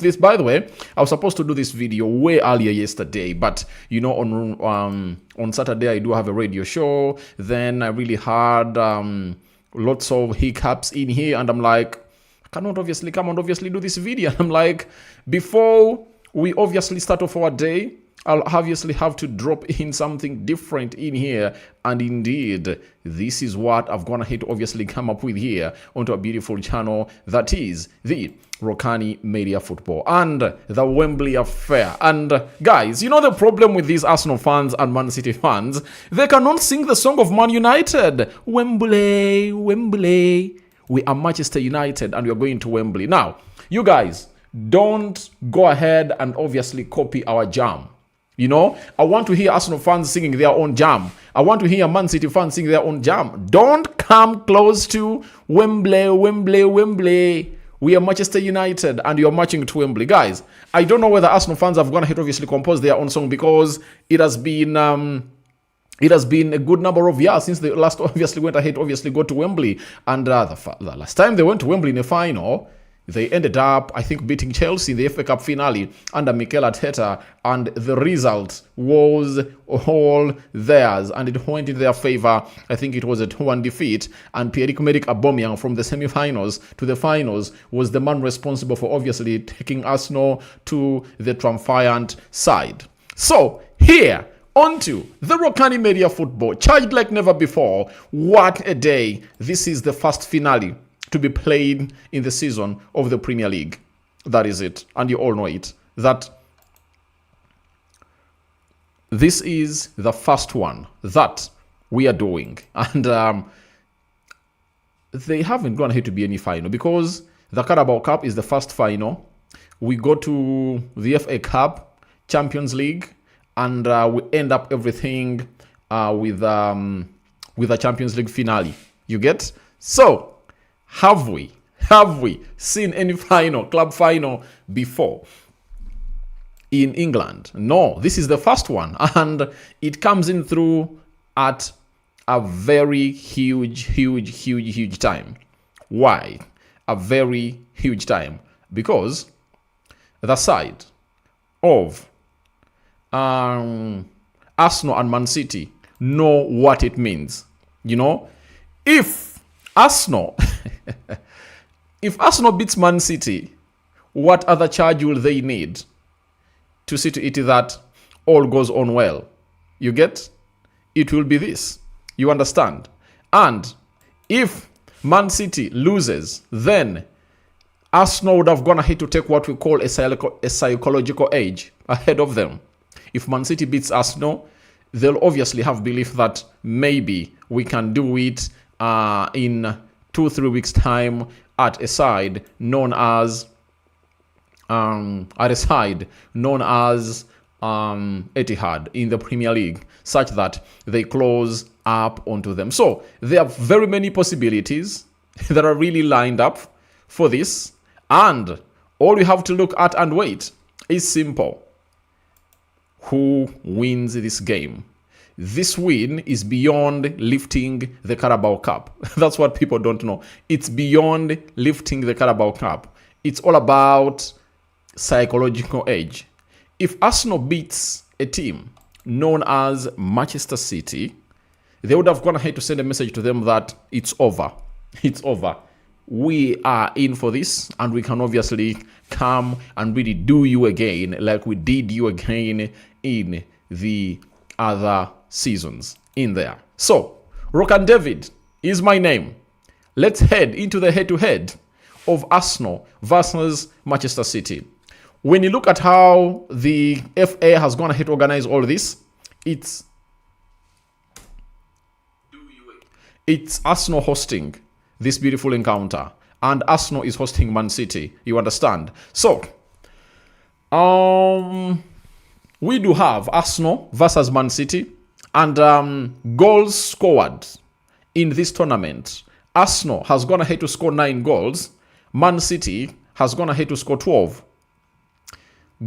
this, by the way, I was supposed to do this video way earlier yesterday, but you know, on Saturday I do have a radio show. Then I really had lots of hiccups in here, and I'm like, I cannot obviously do this video. I'm like, before we obviously start off our day, I'll obviously have to drop in something different in here. And indeed, this is what I've gone ahead to obviously come up with here onto a beautiful channel that is the Rokani Media Football and the Wembley affair. And guys, you know the problem with these Arsenal fans and Man City fans? They cannot sing the song of Man United. Wembley, Wembley. We are Manchester United and we are going to Wembley. Now, you guys, don't go ahead and obviously copy our jam. You know, I want to hear Arsenal fans singing their own jam. I want to hear Man City fans sing their own jam. Don't come close to Wembley, Wembley, Wembley. We are Manchester United and you're marching to Wembley. Guys, I don't know whether Arsenal fans have gone ahead to obviously compose their own song, because it has been a good number of years since they last obviously went ahead to obviously go to Wembley. And the last time they went to Wembley in a final, they ended up, I think, beating Chelsea in the FA Cup finale under Mikel Arteta, and the result was all theirs, and it went in their favor. I think it was a 2-1 defeat, and Pierre-Emerick Aubameyang from the semi-finals to the finals was the man responsible for obviously taking Arsenal to the triumphant side. So, here, onto the Rokani Media Football, charged like never before. What a day. This is the first finale to be played in the season of the Premier League. That is it. And you all know it. That this is the first one that we are doing. And they haven't gone ahead to be any final, because the Carabao Cup is the first final. We go to the FA Cup, Champions League, and we end up everything with a Champions League finale. You get? So, have we seen any club final before in England? No, this is the first one, and it comes in through at a very huge time. Why? A very huge time, because the side of Arsenal and Man City know what it means. You know, if Arsenal beats Man City, what other charge will they need to see to it that all goes on well? You get? It will be this. You understand? And if Man City loses, then Arsenal would have gone ahead to take what we call a psychological edge ahead of them. If Man City beats Arsenal, they'll obviously have belief that maybe we can do it in 2-3 weeks time at a side known as Etihad in the Premier League, such that they close up onto them. So there are very many possibilities that are really lined up for this, and all we have to look at and wait is simple. Who wins this game? This win is beyond lifting the Carabao Cup. That's what people don't know. It's beyond lifting the Carabao Cup. It's all about psychological edge. If Arsenal beats a team known as Manchester City, they would have gone ahead to send a message to them that it's over. It's over. We are in for this, and we can obviously come and really do you again like we did you again in the other seasons in there. So, Rokan David is my name. Let's head into the head-to-head of Arsenal versus Manchester City. When you look at how the FA has gone ahead to organize all this, it's Arsenal hosting this beautiful encounter, and Arsenal is hosting Man City. You understand? So, we do have Arsenal versus Man City, and goals scored in this tournament. Arsenal has gone ahead to score 9 goals. Man City has gone ahead to score 12.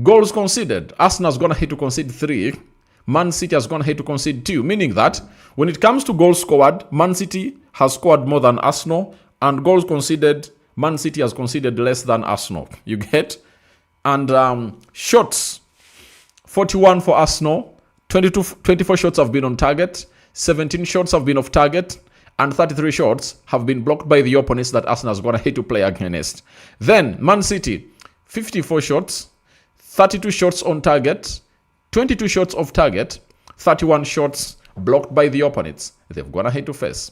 Goals conceded. Arsenal has gone ahead to concede 3. Man City has gone ahead to concede 2. Meaning that when it comes to goals scored, Man City has scored more than Arsenal. And goals conceded, Man City has conceded less than Arsenal. You get? And shots, 41 for Arsenal, 24 shots have been on target, 17 shots have been off target, and 33 shots have been blocked by the opponents that Arsenal is going to hate to play against. Then Man City, 54 shots, 32 shots on target, 22 shots off target, 31 shots blocked by the opponents they've gone ahead to face.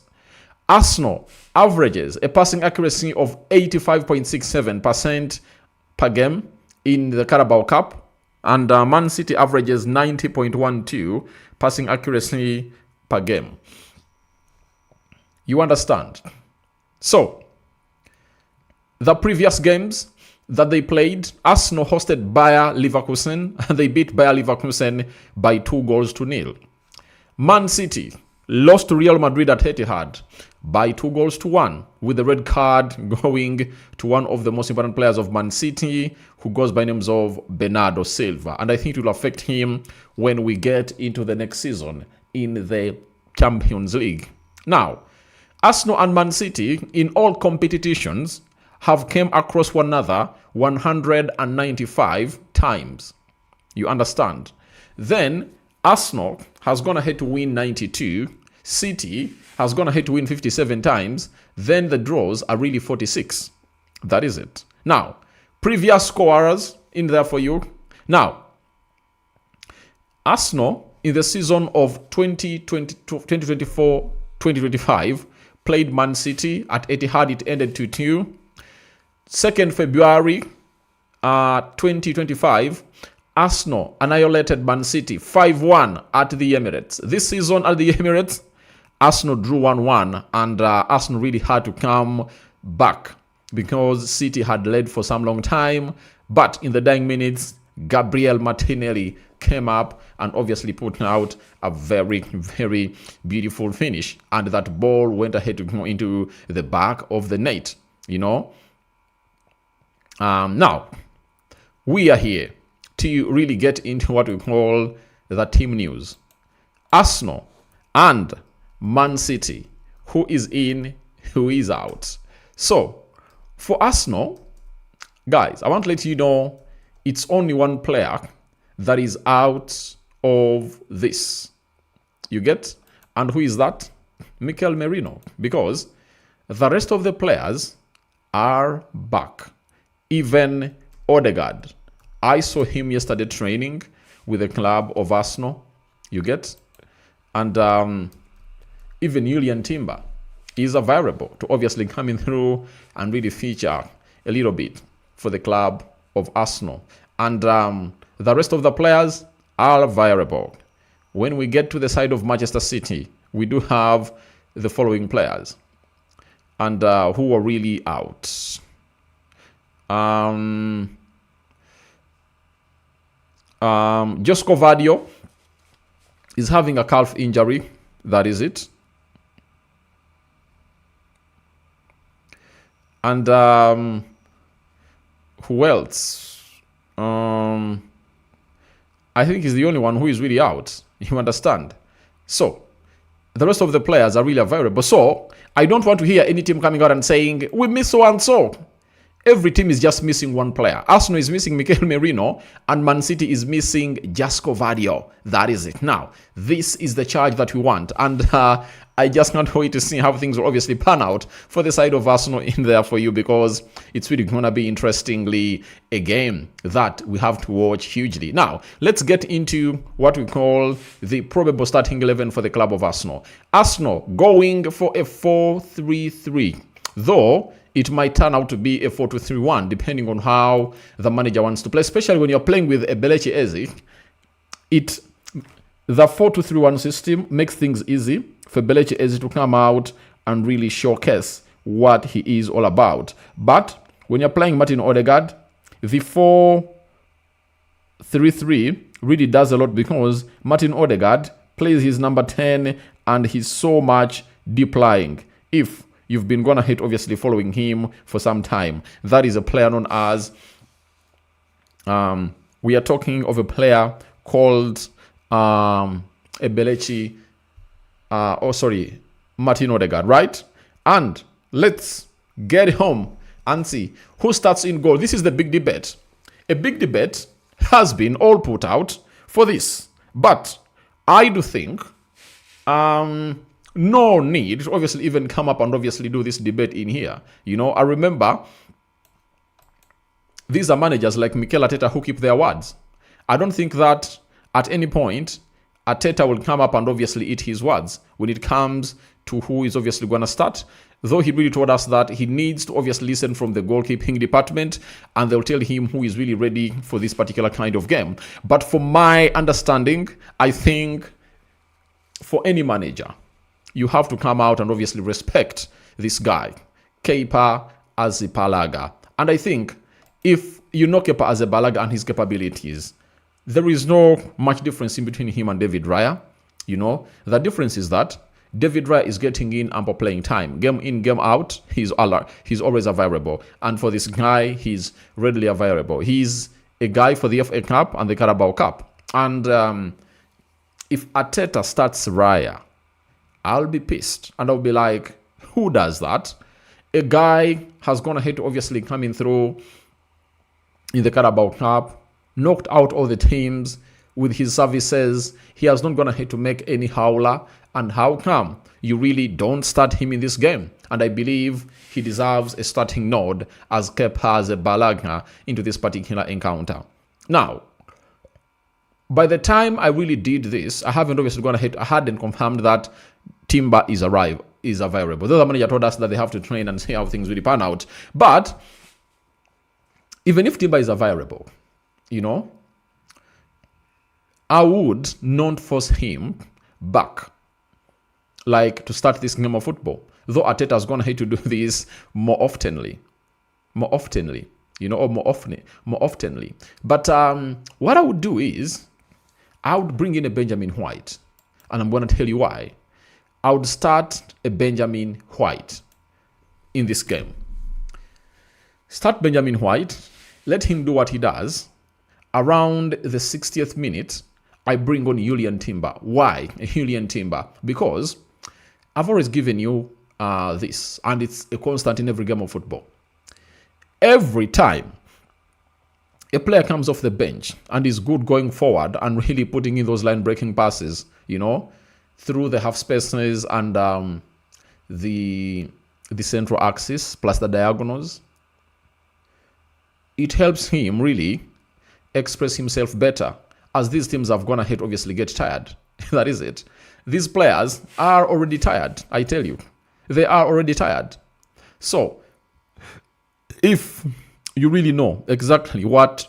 Arsenal averages a passing accuracy of 85.67% per game in the Carabao Cup, and Man City averages 90.12 passing accuracy per game. You understand? So, the previous games that they played, Arsenal hosted Bayer Leverkusen, and they beat Bayer Leverkusen by 2-0. Man City lost to Real Madrid at Etihad by 2-1, with the red card going to one of the most important players of Man City, who goes by names of Bernardo Silva. And I think it will affect him when we get into the next season in the Champions League. Now, Arsenal and Man City in all competitions have came across one another 195 times. You understand? Then Arsenal has gone ahead to win 92. City has gone ahead to win 57 times. Then the draws are really 46. That is it. Now, previous scorers in there for you. Now, Arsenal in the season of 2024-2025 played Man City at Etihad. It ended 2-2. 2nd February 2025, Arsenal annihilated Man City 5-1 at the Emirates. This season at the Emirates, Arsenal drew 1-1, and Arsenal really had to come back because City had led for some long time. But in the dying minutes, Gabriel Martinelli came up and obviously put out a very, very beautiful finish. And that ball went ahead to go into the back of the net, you know. Now, we are here to really get into what we call the team news. Arsenal and Man City, who is in, who is out. So, for Arsenal, guys, I want to let you know it's only one player that is out of this. You get? And who is that? Mikel Merino. Because the rest of the players are back. Even Odegaard. I saw him yesterday training with the club of Arsenal. You get? And even Julian Timber is available to obviously come in through and really feature a little bit for the club of Arsenal. And the rest of the players are available. When we get to the side of Manchester City, we do have the following players and who are really out. Josko Vadio is having a calf injury. That is it. And who else? I think he's the only one who is really out. You understand? So, the rest of the players are really available. So, I don't want to hear any team coming out and saying, we miss so and so. Every team is just missing one player. Arsenal is missing Mikel Merino, and Man City is missing Josko Vadio. That is it. Now, this is the charge that we want. And I just can't wait to see how things will obviously pan out for the side of Arsenal in there for you, because it's really going to be, interestingly, a game that we have to watch hugely. Now, let's get into what we call the probable starting 11 for the club of Arsenal. Arsenal going for a 4-3-3, though it might turn out to be a 4-2-3-1, depending on how the manager wants to play, especially when you're playing with Eberechi Eze. The 4-2-3-1 system makes things easy for Eberechi Eze to come out and really showcase what he is all about. When you're playing Martin Odegaard, the 4-3-3 really does a lot, because Martin Odegaard plays his number 10 and he's so much deep lying. If you've been gonna hit obviously following him for some time, that is a player known as we are talking of a player called Eberechi Martin Odegaard, right? And let's get home and see who starts in goal. This is the big debate. a big debate has been all put out for this. But I do think no need to obviously even come up and obviously do this debate in here. I remember these are managers like Mikel Arteta who keep their words. I don't think that at any point Arteta will come up and obviously eat his words when it comes to who is obviously going to start. Though he really told us that he needs to obviously listen from the goalkeeping department and they'll tell him who is really ready for this particular kind of game. But from my understanding, I think for any manager, you have to come out and obviously respect this guy, Kepa Arrizabalaga. And I think if you know Kepa Arrizabalaga and his capabilities, there is no much difference in between him and David Raya. The difference is that David Raya is getting in ample playing time. Game in, game out, he's always available. And for this guy, he's readily available. He's a guy for the FA Cup and the Carabao Cup. And if Arteta starts Raya, I'll be pissed. And I'll be like, who does that? A guy has gone ahead to obviously coming through in the Carabao Cup, knocked out all the teams with his services. He has not gone ahead to make any howler. And how come you really don't start him in this game? And I believe he deserves a starting nod as Kepa Arrizabalaga into this particular encounter. Now, by the time I really did this, I haven't obviously gone ahead. I hadn't confirmed that Timber is available. The other manager told us that they have to train and see how things really pan out. But even if Timber is available, I would not force him back, like to start this game of football. Though Arteta has gone ahead to do this more oftenly. But what I would do is, I would bring in a Benjamin White. And I'm going to tell you why. I would start a Benjamin White in this game. Start Benjamin White. Let him do what he does. Around the 60th minute, I bring on Julian Timber. Why Julian Timber? Because I've always given you this, and it's a constant in every game of football. Every time a player comes off the bench and is good going forward and really putting in those line-breaking passes, through the half spaces and the central axis plus the diagonals, it helps him really express himself better, as these teams have gone ahead obviously get tired. That is it. These players are already tired, I tell you. They are already tired. So, if you really know exactly what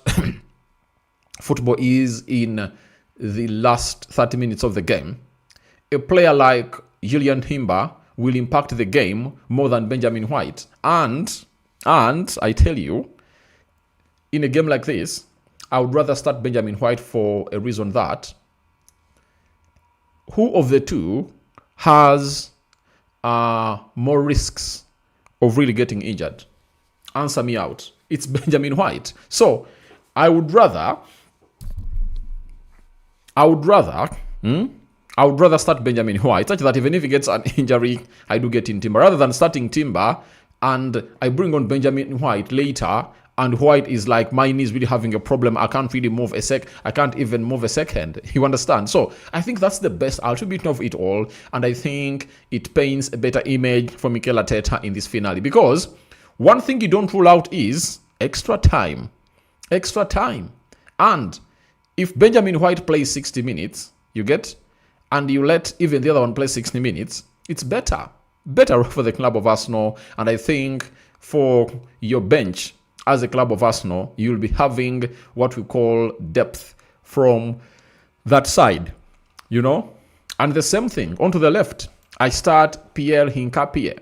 football is in the last 30 minutes of the game, a player like Julian Timber will impact the game more than Benjamin White. And I tell you, in a game like this, I would rather start Benjamin White for a reason that who of the two has more risks of really getting injured? Answer me out. It's Benjamin White. So I would rather start Benjamin White, such that even if he gets an injury, I do get in Timber, rather than starting Timber and I bring on Benjamin White later, and White is like, my knee is really having a problem. I can't really move I can't even move a second. You understand? So I think that's the best attribute of it all, and I think it paints a better image for Mikel Arteta in this finale, because one thing you don't rule out is extra time. And if Benjamin White plays 60 minutes, you get, and you let even the other one play 60 minutes, it's better for the club of Arsenal. And I think for your bench as a club of Arsenal, you'll be having what we call depth from that side, And the same thing onto the left, I start Pierre Hincapie.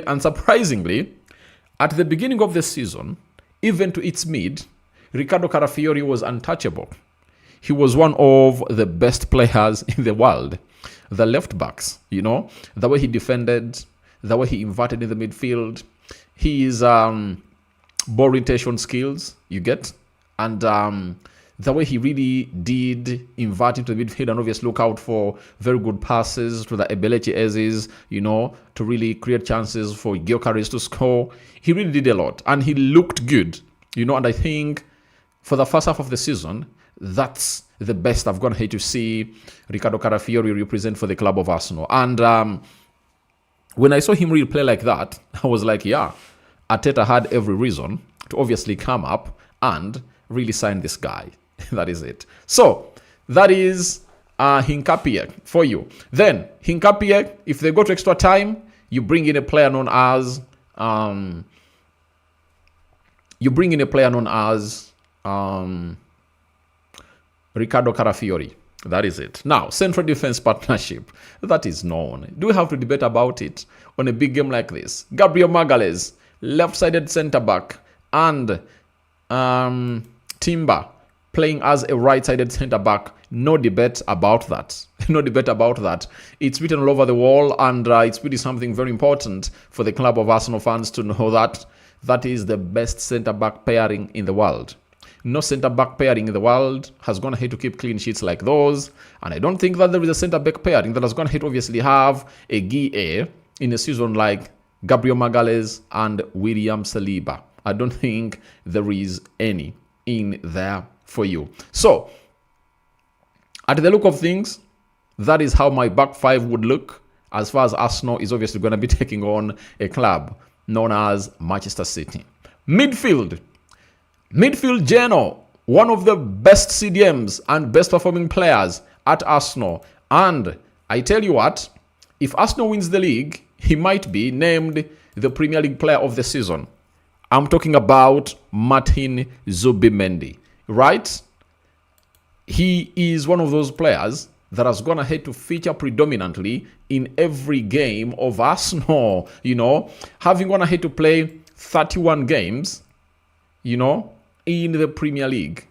And surprisingly, at the beginning of the season, even to its mid, Ricardo Carafiori was untouchable. He was one of the best players in the world. The left backs, the way he defended, the way he inverted in the midfield, his ball rotation skills, you get, and the way he really did invert into the midfield and obviously look out for very good passes to the Eberechi Ezes, to really create chances for Gyökeres to score. He really did a lot and he looked good, and I think for the first half of the season, that's the best I've gone here to see Riccardo Carafiori represent for the club of Arsenal. And when I saw him really play like that, I was like, yeah, Arteta had every reason to obviously come up and really sign this guy. That is it. So that is Hincapié for you. Then Hincapié, if they go to extra time, you bring in a player known as Riccardo Carafiori. That is it. Now, central defense partnership. That is known. Do we have to debate about it on a big game like this? Gabriel Magalhaes, left-sided centre-back, and Timber playing as a right-sided centre-back. No debate about that. No debate about that. It's written all over the wall, and it's really something very important for the club of Arsenal fans to know that that is the best centre-back pairing in the world. No centre-back pairing in the world has gone ahead to keep clean sheets like those. And I don't think that there is a centre-back pairing that has gone ahead to obviously have a GA in a season like Gabriel Magalhaes and William Saliba. I don't think there is any in there for you. So, at the look of things, that is how my back five would look as far as Arsenal is obviously going to be taking on a club known as Manchester City. Midfield, Geno, one of the best CDMs and best performing players at Arsenal. And I tell you what, if Arsenal wins the league, he might be named the Premier League player of the season. I'm talking about Martin Zubimendi, right? He is one of those players that has gone ahead to feature predominantly in every game of Arsenal, having gone ahead to play 31 games, in the Premier League,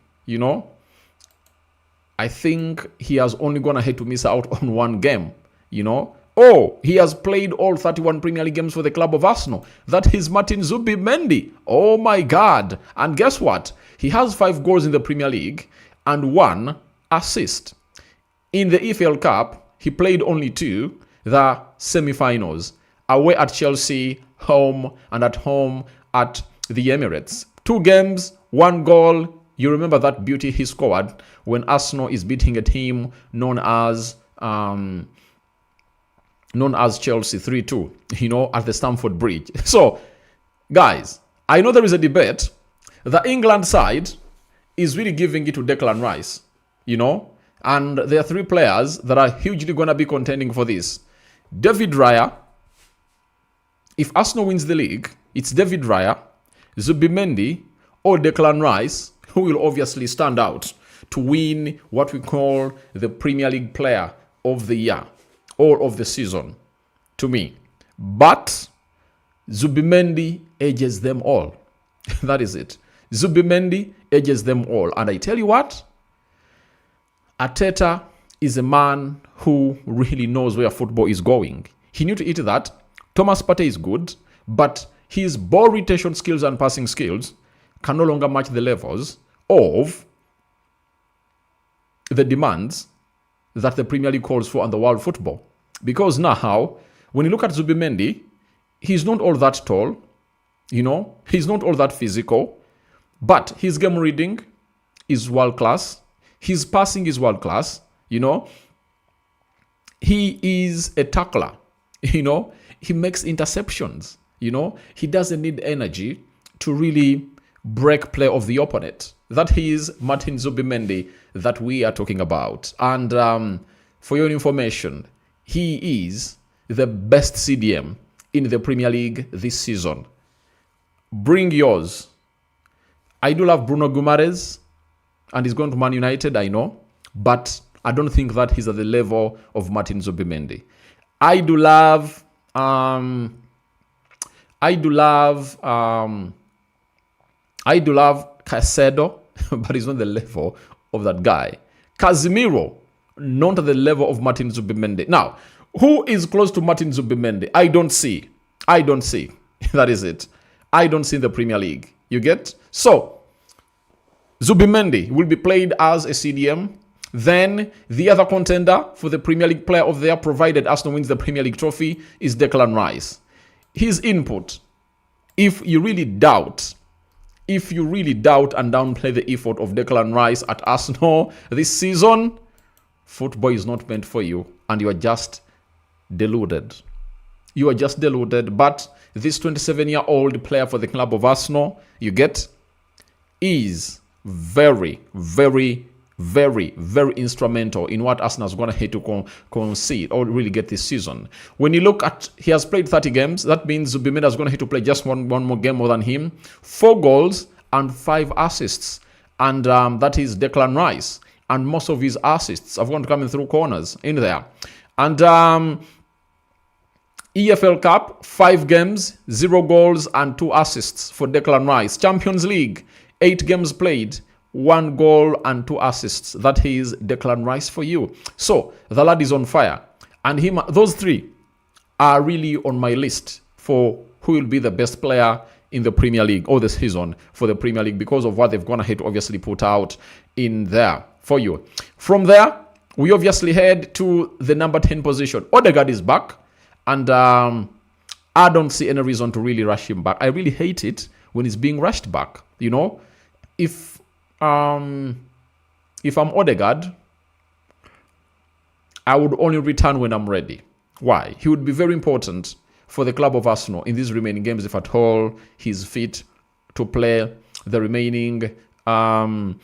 I think he has only gone ahead to miss out on one game, Oh, he has played all 31 Premier League games for the club of Arsenal. That is Martin Zubimendi. Oh my God. And guess what? He has 5 goals in the Premier League and 1 assist. In the EFL Cup, he played only 2, the semi-finals, away at Chelsea, home, and at home at the Emirates. 2 games, 1 goal. You remember that beauty he scored when Arsenal is beating a team known as Chelsea 3-2, at the Stamford Bridge. So, guys, I know there is a debate. The England side is really giving it to Declan Rice, and there are 3 players that are hugely going to be contending for this. David Raya. If Arsenal wins the league, it's David Raya, Zubimendi, or Declan Rice, who will obviously stand out to win what we call the Premier League Player of the Year or of the season, to me. But Zubimendi edges them all. That is it. Zubimendi edges them all. And I tell you what, Arteta is a man who really knows where football is going. He knew to it that Thomas Partey is good, but his ball retention skills and passing skills can no longer match the levels of the demands that the Premier League calls for on the world football. Because now, when you look at Zubimendi, he's not all that tall, he's not all that physical, but his game reading is world class. His passing is world class, He is a tackler, He makes interceptions, He doesn't need energy to really break play of the opponent. That is Martin Zubimendi that we are talking about. And for your information, he is the best CDM in the Premier League this season. Bring yours. I do love Bruno Guimaraes, and he's going to Man United, I know, but I don't think that he's at the level of Martin Zubimendi. I do love Caicedo, but he's not the level of that guy. Casemiro, not at the level of Martin Zubimendi. Now, who is close to Martin Zubimendi? I don't see. That is it. I don't see in the Premier League. You get? So, Zubimendi will be played as a CDM. Then the other contender for the Premier League Player of the Year, provided Arsenal wins the Premier League trophy, is Declan Rice. His input, if you really doubt and downplay the effort of Declan Rice at Arsenal this season, football is not meant for you and you are just deluded. You are just deluded. But this 27-year-old player for the club of Arsenal, you get, is very, very, very, very instrumental in what Arsenal is going to hit to concede or really get this season. When you look at, he has played 30 games. That means Zubimendi is going to hit to play just one more game more than him. 4 goals and 5 assists. And that is Declan Rice. And most of his assists have gone to coming through corners in there. And EFL Cup, 5 games, 0 goals and 2 assists for Declan Rice. Champions League, 8 games played, 1 goal and 2 assists. That is Declan Rice for you. So the lad is on fire. And those 3 are really on my list for who will be the best player in the Premier League or the season for the Premier League, because of what they've gone ahead to obviously put out in there for you. From there, we obviously head to the number 10 position. Odegaard is back. And I don't see any reason to really rush him back. I really hate it when he's being rushed back. You know, if I'm Odegaard, I would only return when I'm ready. Why? He would be very important for the club of Arsenal in these remaining games, if at all he's fit to play the remaining 7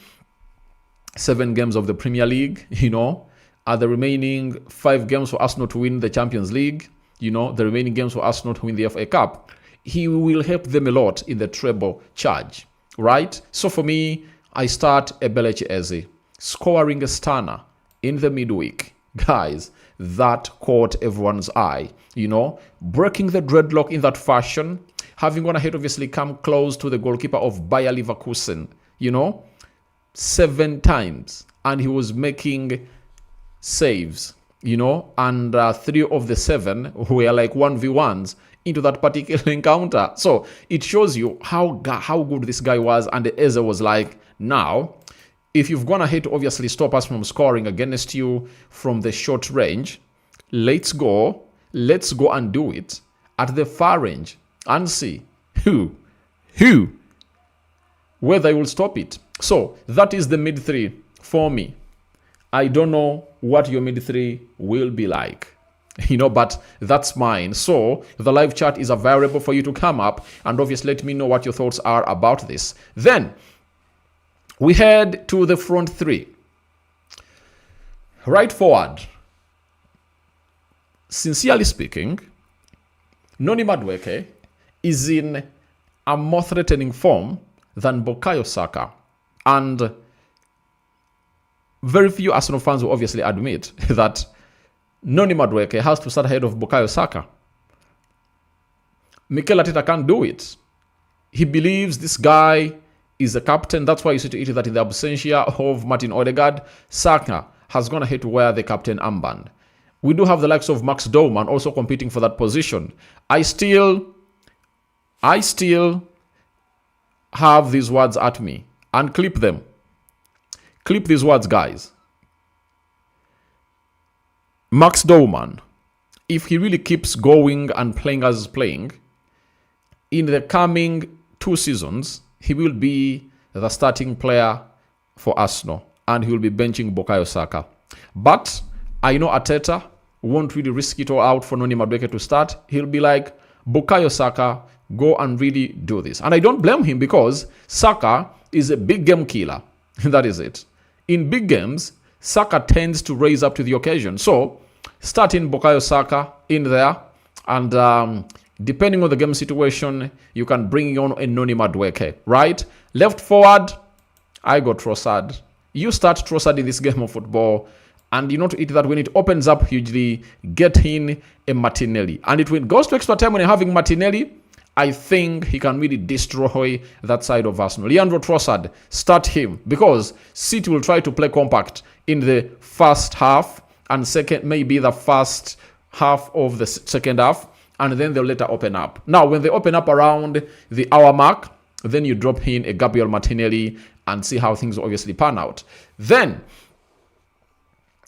games of the Premier League. You know, the remaining 5 games for Arsenal to win the Champions League. You know, the remaining games for Arsenal to win the FA Cup. He will help them a lot in the treble charge, right? So for me, I start Eberechi scoring a stunner in the midweek. Guys, that caught everyone's eye. You know, breaking the dreadlock in that fashion, having gone ahead obviously come close to the goalkeeper of Bayer Leverkusen, you know, 7 times. And he was making saves. You know, and 3 of the 7 were like 1v1s into that particular encounter. So it shows you how good this guy was. And Eze was like, now, if you've gone ahead to obviously stop us from scoring against you from the short range, let's go and do it at the far range and see whether you will stop it. So that is the mid 3 for me. I don't know what your mid 3 will be like, you know, but that's mine. So the live chat is available for you to come up and obviously let me know what your thoughts are about this. Then we head to the front 3. Right forward. Sincerely speaking, Noni Madueke is in a more threatening form than Bukayo Saka. And very few Arsenal fans will obviously admit that Noni Madueke has to start ahead of Bukayo Saka. Mikel Arteta can't do it. He believes this guy is the captain. That's why you see to it that in the absentia of Martin Odegaard, Saka has gone ahead to wear the captain armband. We do have the likes of Max Dorman also competing for that position. I still have these words at me and clip them. Clip these words, guys. Max Dorman, if he really keeps going and playing as he's playing, in the coming 2 seasons, he will be the starting player for Arsenal and he will be benching Bukayo Saka. But I know Arteta won't really risk it all out for Noni Madueke to start. He'll be like, Bukayo Saka, go and really do this. And I don't blame him because Saka is a big game killer. That is it. In big games, Saka tends to raise up to the occasion. So, starting Bukayo Saka in there, and depending on the game situation, you can bring on a Noni Madueke, right? Left forward, I got Trossard. You start Trossard in this game of football, and you know to it that when it opens up hugely, get in a Martinelli. And when it goes to extra time when you're having Martinelli, I think he can really destroy that side of Arsenal. Leandro Trossard, start him because City will try to play compact in the first half and maybe the first half of the second half, and then they'll later open up. Now, when they open up around the hour mark, Then you drop in a Gabriel Martinelli and see how things obviously pan out. Then,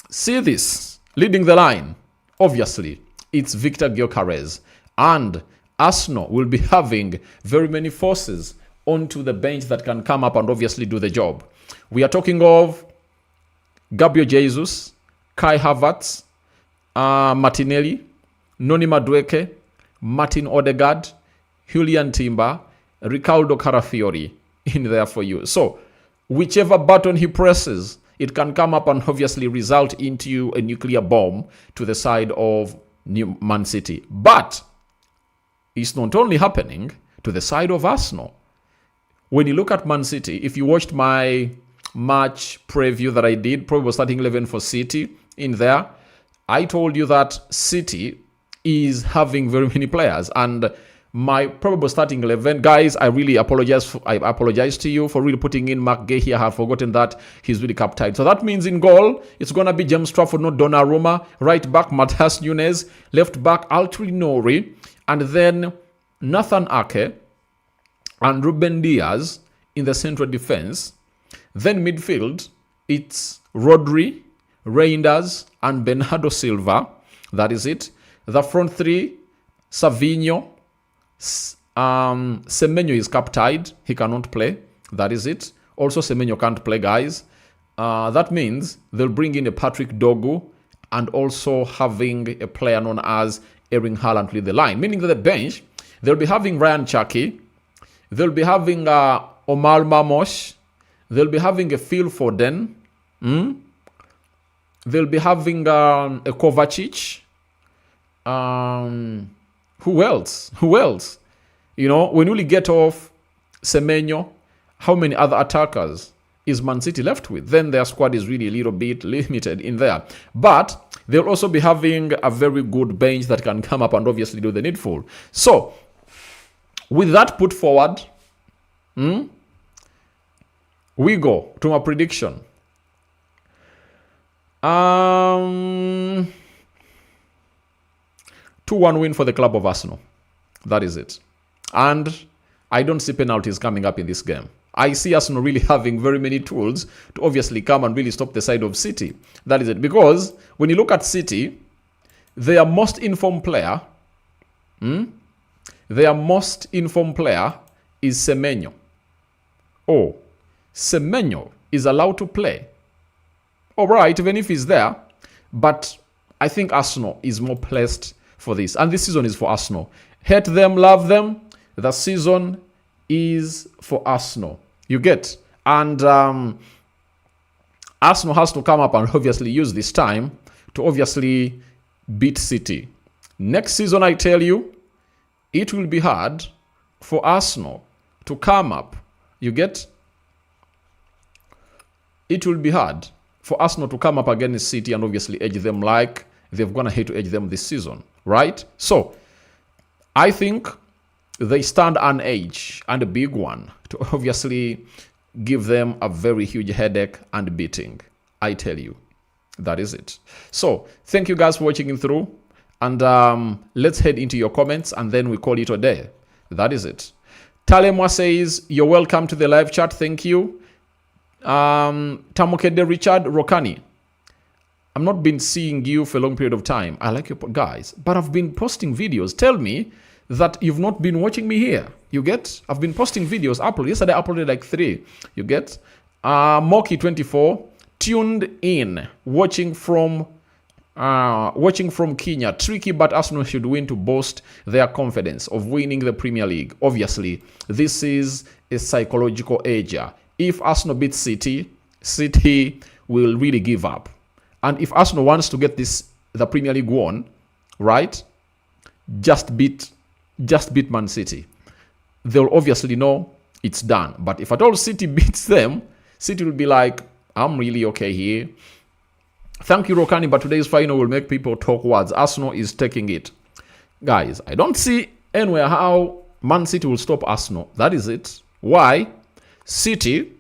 see this, leading the line, obviously, it's Victor Gyökeres. And Arsenal will be having very many forces onto the bench that can come up and obviously do the job. We are talking of Gabriel Jesus, Kai Havertz, Martinelli, Noni Madueke, Martin Odegaard, Julian Timber, Riccardo Carafiori in there for you. So whichever button he presses, it can come up and obviously result into a nuclear bomb to the side of Man City. But it's not only happening to the side of Arsenal. When you look at Man City, if you watched my match preview that I did, probably starting 11 for City in there, I told you that City is having very many players. And my probable starting 11, guys, I really apologize. I apologize to you for really putting in Mark Gay here. I have forgotten that he's really captain. So that means in goal, it's going to be James Trafford, not Donnarumma. Right back, Matthias Nunes. Left back, Altri Nori. And then Nathan Ake and Ruben Diaz in the central defense. Then midfield, it's Rodri, Reinders, and Bernardo Silva. That is it. The front three, Savinho. Semenyo is cup-tied. He cannot play. That is it. Also, Semenyo can't play, guys. That means they'll bring in a Patrick Dogu and also having a player known as Erling Haaland lead the line. Meaning that the bench, they'll be having Ryan Chucky. They'll be having Omar Mamosh. They'll be having a Phil Foden. They'll be having a Kovacic. Who else? You know, when you get off Semenyo, how many other attackers is Man City left with? Then their squad is really a little bit limited in there. But they'll also be having a very good bench that can come up and obviously do the needful. So, with that put forward, we go to my prediction. 2-1 win for the club of Arsenal. That is it. And I don't see penalties coming up in this game. I see Arsenal really having very many tools to obviously come and really stop the side of City. That is it. Because when you look at City, their most informed player, is Semenyo. Oh, Semenyo is allowed to play. All right, even if he's there. But I think Arsenal is more placed for this. And this season is for Arsenal. Hate them, love them. The season is for Arsenal. You get? And Arsenal has to come up and obviously use this time to obviously beat City. Next season, I tell you, it will be hard for Arsenal to come up. You get? It will be hard for Arsenal to come up against City and obviously edge them like they've gone ahead to edge them this season. Right? So, I think they stand an edge, and a big one, to obviously give them a very huge headache and beating. I tell you. That is it. So, thank you guys for watching it through. And let's head into your comments, and then we call it a day. That is it. Talemwa says, you're welcome to the live chat. Thank you. Tamokede Richard Rokani. I'm not been seeing you for a long period of time. I like you guys, but I've been posting videos. Tell me that you've not been watching me here. You get? I've been posting videos. Yesterday I uploaded like 3. You get? Moki24 tuned in, watching from Kenya. Tricky, but Arsenal should win to boost their confidence of winning the Premier League. Obviously, this is a psychological ager. If Arsenal beats City, City will really give up. And if Arsenal wants to get the Premier League won, right, just beat Man City. They'll obviously know it's done. But if at all City beats them, City will be like, I'm really okay here. Thank you, Rokani, but today's final will make people talk words. Arsenal is taking it. Guys, I don't see anywhere how Man City will stop Arsenal. That is it. Why? City's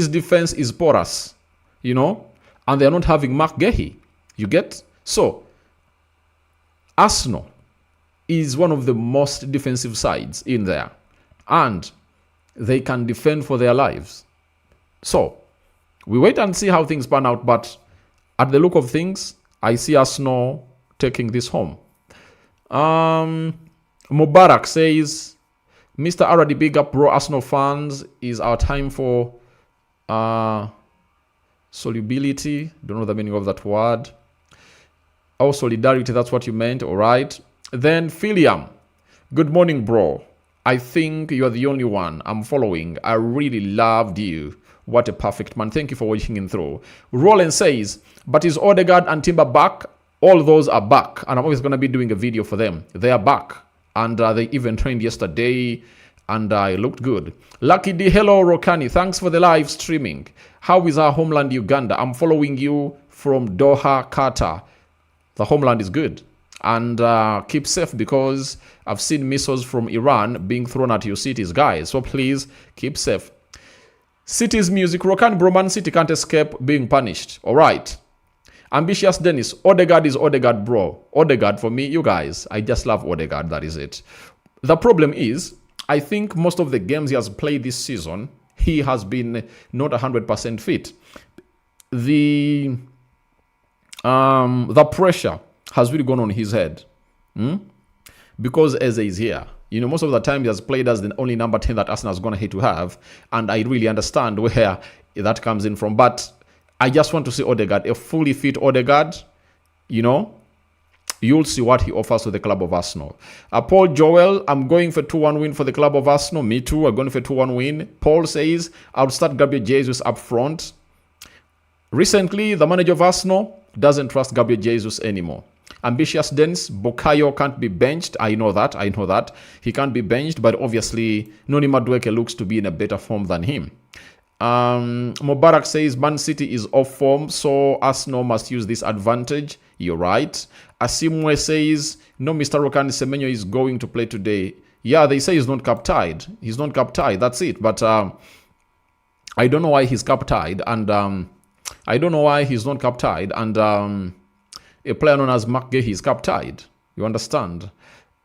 defense is porous, you know, and they're not having Mark Gehi. You get? So, Arsenal is one of the most defensive sides in there. And they can defend for their lives. So, we wait and see how things pan out, but at the look of things, I see Arsenal taking this home. Mubarak says, Mr. Aradi, big up, bro. Arsenal fans, is our time for solubility. Don't know the meaning of that word. Oh, solidarity, that's what you meant. All right. Then Philiam, good morning, bro. I think you're the only one I'm following. I really loved you. What a perfect man. Thank you for watching in through. Roland says, but is Odegaard and Timber back? All those are back. And I'm always going to be doing a video for them. They are back. And they even trained yesterday. And it looked good. Lucky D, hello, Rokani. Thanks for the live streaming. How is our homeland, Uganda? I'm following you from Doha, Qatar. The homeland is good. And keep safe, because I've seen missiles from Iran being thrown at your cities, guys. So please keep safe. City's music. Rokani, bro, Man City can't escape being punished. All right. Ambitious Dennis. Odegaard is Odegaard, bro. Odegaard for me, you guys. I just love Odegaard. That is it. The problem is, I think most of the games he has played this season, he has been not 100% fit. The pressure has really gone on his head. Because Eze is here. You know, most of the time he has played as the only number 10 that Arsenal is going to hate to have. And I really understand where that comes in from. But I just want to see Odegaard, a fully fit Odegaard. You know, you'll see what he offers to the club of Arsenal. Paul Joel, I'm going for 2-1 win for the club of Arsenal. Me too, I'm going for 2-1 win. Paul says, I'll start Gabriel Jesus up front. Recently, the manager of Arsenal doesn't trust Gabriel Jesus anymore. Ambitious Dennis, Bukayo can't be benched. I know that. He can't be benched, but obviously, Noni Madueke looks to be in a better form than him. Mubarak says, Man City is off form, so Arsenal must use this advantage. You're right. Asimwe says, no, Mr. Rokani Semenyo is going to play today. Yeah, they say he's not cup-tied. He's not cup-tied, that's it. But I don't know why he's cup-tied, and I don't know why he's not cup-tied, and a player known as Mark Gay, he's cup-tied. You understand?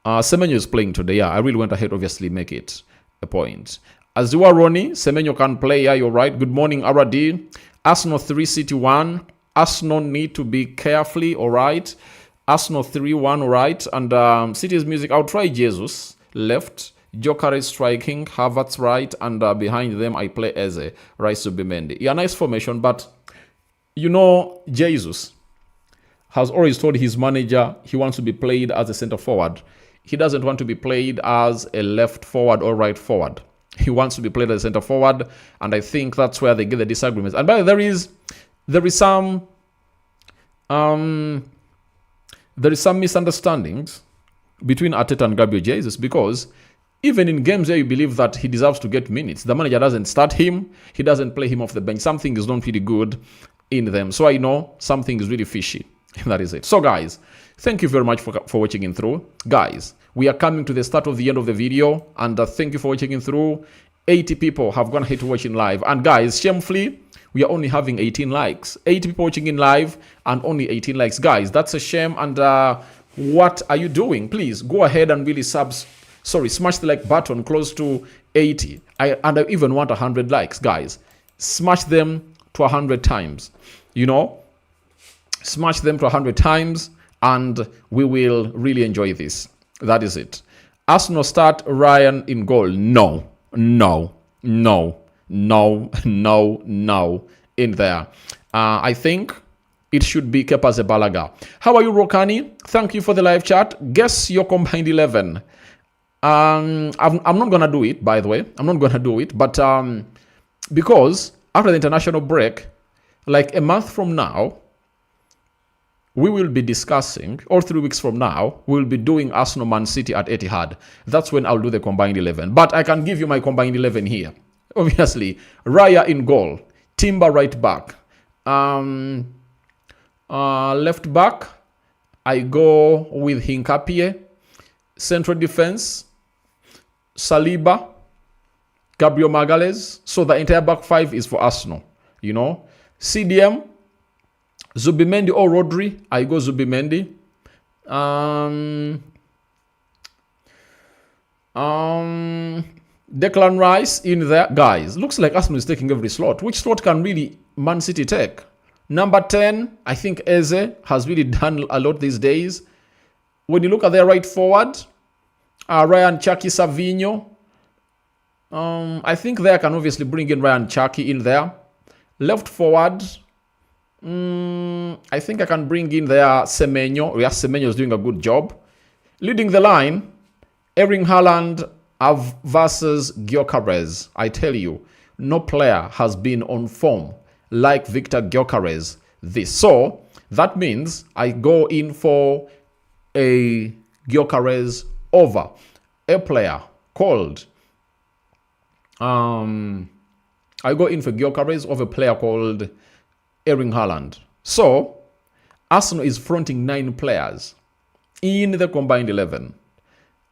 Semenyo is playing today. Yeah, I really went ahead, obviously, make it a point. Azua Roni, Semenyo can play. Yeah, you're right. Good morning, Aradi. Arsenal 3, City 1. Arsenal need to be carefully, all right. Arsenal 3-1, all right. And City's music, I'll try Jesus left. Joker is striking. Havertz right. And behind them, I play Eze. Right, Subimendi. Yeah, nice formation. But, you know, Jesus has always told his manager he wants to be played as a center forward. He doesn't want to be played as a left forward or right forward. He wants to be played as a center forward, and I think that's where they get the disagreements. And by the way, there is some misunderstandings between Arteta and Gabriel Jesus, because even in games where you believe that he deserves to get minutes, the manager doesn't start him. He doesn't play him off the bench. Something is not really good in them. So I know something is really fishy. That is it. So guys, thank you very much for watching in through. Guys, we are coming to the start of the end of the video, and thank you for watching in through. 80 people have gone ahead to watch in live, and guys, shamefully, we are only having 18 likes. 80 people watching in live and only 18 likes. Guys, that's a shame. And what are you doing? Please go ahead and really smash the like button close to 80. I even want 100 likes, guys. Smash them to 100 times. You know, smash them to 100 times, and we will really enjoy this. That is it. Arsenal start Ryan in goal. No. In there. I think it should be Kepa Zabalaga. How are you, Rokani? Thank you for the live chat. Guess your combined 11. I'm not going to do it, by the way. I'm not going to do it. But because after the international break, like a month from now, we will be discussing, or 3 weeks from now, we'll be doing Arsenal Man City at Etihad. That's when I'll do the combined 11. But I can give you my combined 11 here. Obviously, Raya in goal. Timber right back. Left back, I go with Hinkapie. Central defense, Saliba, Gabriel Magalhaes. So the entire back five is for Arsenal. You know, CDM, Zubimendi or Rodri. I go Zubimendi. Declan Rice in there. Guys, looks like Arsenal is taking every slot. Which slot can really Man City take? Number 10, I think Eze has really done a lot these days. When you look at their right forward, Ryan Chaki Savinho. I think they can obviously bring in Ryan Chaki in there. Left forward, I think I can bring in there Semenyo. Yes, Semenyo is doing a good job. Leading the line, Erling Haaland versus Gyökeres. I tell you, no player has been on form like Victor Gyökeres this. So that means I go in for a Gyökeres over a player called I go in for Gyökeres over a player called Erling Haaland. So Arsenal is fronting 9 players in the combined 11,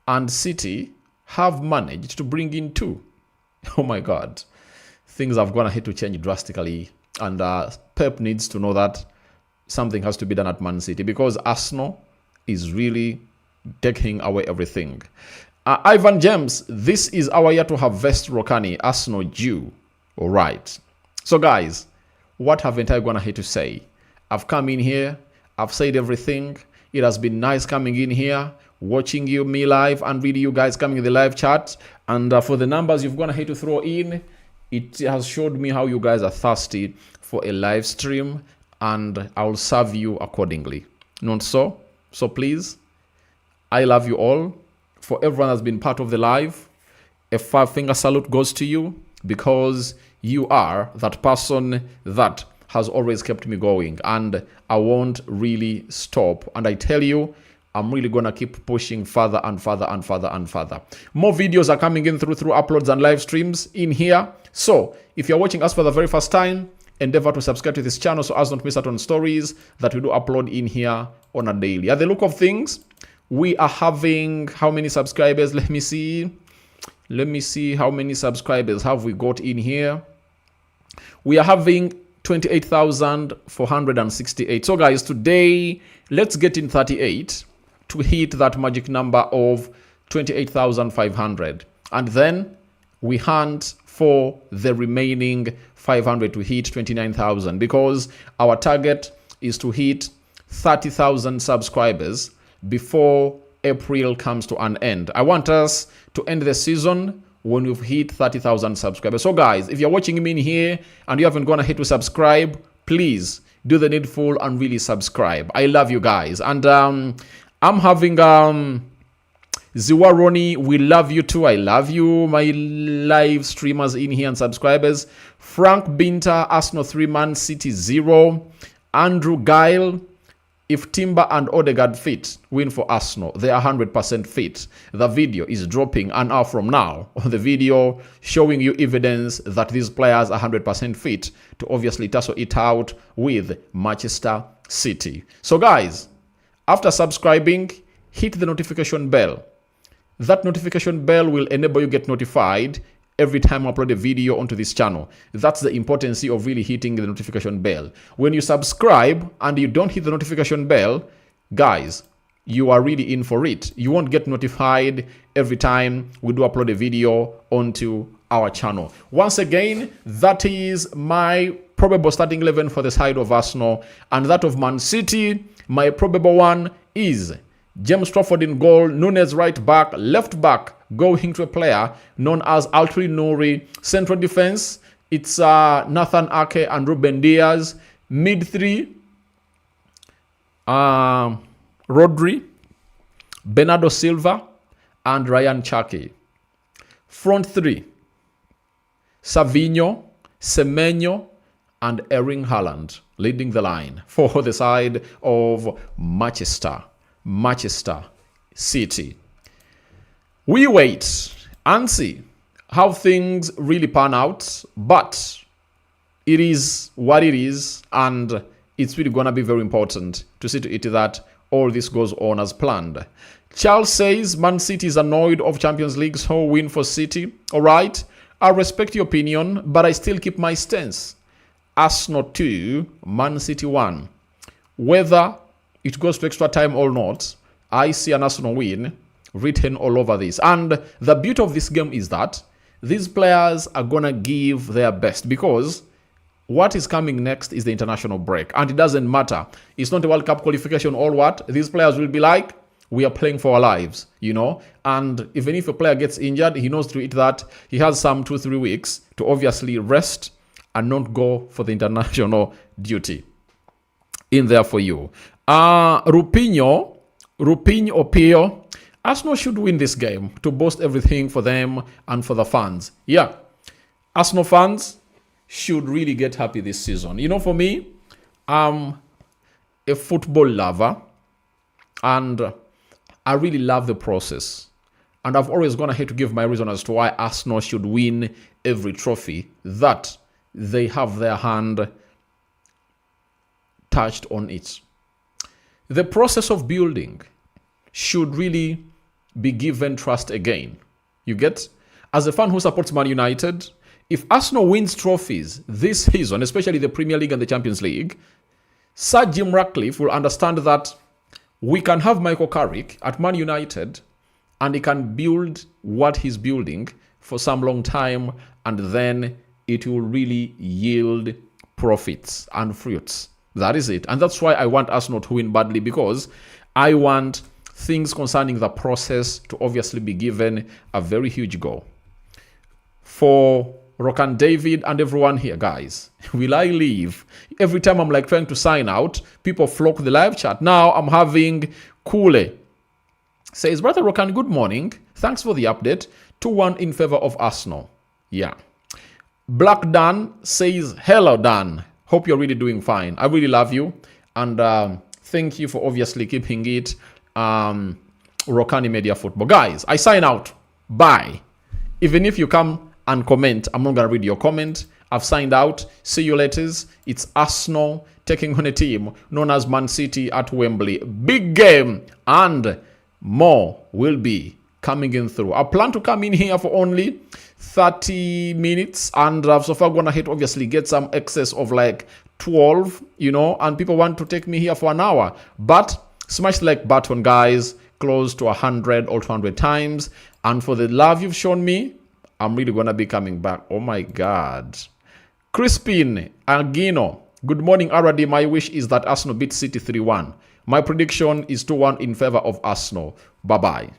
and City have managed to bring in 2. Oh my God, things have gone ahead to change drastically, and Pep needs to know that something has to be done at Man City because Arsenal is really taking away everything. Ivan James, this is our year to harvest Rokani, Arsenal due. All right. So guys, what haven't I gone ahead to say? I've come in here, I've said everything. It has been nice coming in here, watching me live, and really you guys coming in the live chat. And for the numbers you've gone ahead to throw in, it has showed me how you guys are thirsty for a live stream, and I'll serve you accordingly. Not so? So please, I love you all. For everyone that's been part of the live, a 5-finger salute goes to you because you are that person that has always kept me going, and I won't really stop. And I tell you, I'm really going to keep pushing further and further and further and further. More videos are coming in through uploads and live streams in here. So if you're watching us for the very first time, endeavor to subscribe to this channel so as not to miss out on stories that we do upload in here on a daily. At the look of things, we are having how many subscribers? Let me see how many subscribers have we got in here. We are having 28,468. So guys, today let's get in 38 to hit that magic number of 28,500, and then we hunt for the remaining 500 to hit 29,000, because our target is to hit 30,000 subscribers before April comes to an end. I want us to end the season when we've hit 30,000 subscribers. So guys, if you're watching me in here and you haven't gone ahead to subscribe, please do the needful and really subscribe. I love you guys. And I'm having Ziwaroni, we love you too. I love you, my live streamers in here and subscribers. Frank Binter, Arsenal 3, Man City 0. Andrew Guile, if Timber and Odegaard fit, win for Arsenal. They are 100% fit. The video is dropping an hour from now. The video showing you evidence that these players are 100% fit to obviously tussle it out with Manchester City. So guys, after subscribing, hit the notification bell. That notification bell will enable you get notified every time I upload a video onto this channel. That's the importance of really hitting the notification bell. When you subscribe and you don't hit the notification bell, guys, you are really in for it. You won't get notified every time we do upload a video onto our channel. Once again, that is my probable starting 11 for the side of Arsenal, and that of Man City. My probable one is James Trafford in goal, Nunes right back, left back going to a player known as Altri Nouri. Central defense, it's Nathan Ake and Ruben Diaz. Mid 3, Rodri, Bernardo Silva, and Ryan Chaki. Front 3, Savinho, Semenyo, and Erling Haaland leading the line for the side of Manchester City. We wait and see how things really pan out, but it is what it is, and it's really going to be very important to see to it that all this goes on as planned. Charles says Man City is annoyed of Champions League, so win for City. All right, I respect your opinion, but I still keep my stance. Arsenal 2, Man City 1. Whether it goes to extra time or not, I see an Arsenal win written all over this. And the beauty of this game is that these players are going to give their best because what is coming next is the international break. And it doesn't matter. It's not a World Cup qualification or what. These players will be like, we are playing for our lives, And even if a player gets injured, he knows to it that he has some 2-3 weeks to obviously rest and not go for the international duty. In there for you. Rupinho Pio. Arsenal should win this game to boost everything for them and for the fans. Yeah. Arsenal fans should really get happy this season. For me, I'm a football lover and I really love the process. And I've always gone ahead to give my reason as to why Arsenal should win every trophy that they have their hand touched on it. The process of building should really be given trust again. You get? As a fan who supports Man United, if Arsenal wins trophies this season, especially the Premier League and the Champions League, Sir Jim Ratcliffe will understand that we can have Michael Carrick at Man United and he can build what he's building for some long time, and then it will really yield profits and fruits. That is it. And that's why I want Arsenal to win badly, because I want things concerning the process to obviously be given a very huge go. For Rokani David and everyone here, guys, will I leave? Every time I'm like trying to sign out, people flock the live chat. Now I'm having Kule says, Brother Rokani, good morning. Thanks for the update. 2-1 in favor of Arsenal. Yeah. Black Dan says, hello Dan. Hope you're really doing fine. I really love you. And thank you for obviously keeping it Rokani Media Football. Guys, I sign out. Bye. Even if you come and comment, I'm not going to read your comment. I've signed out. See you later. It's Arsenal taking on a team known as Man City at Wembley. Big game. And more will be coming in through. I plan to come in here for only 30 minutes, and I've so far gone ahead obviously get some excess of like 12, and people want to take me here for an hour. But smash the like button, guys, close to 100 or 200 times. And for the love you've shown me, I'm really going to be coming back. Oh my God. Crispin Agino. Good morning, RD. My wish is that Arsenal beat City 3-1. My prediction is 2-1 in favor of Arsenal. Bye-bye.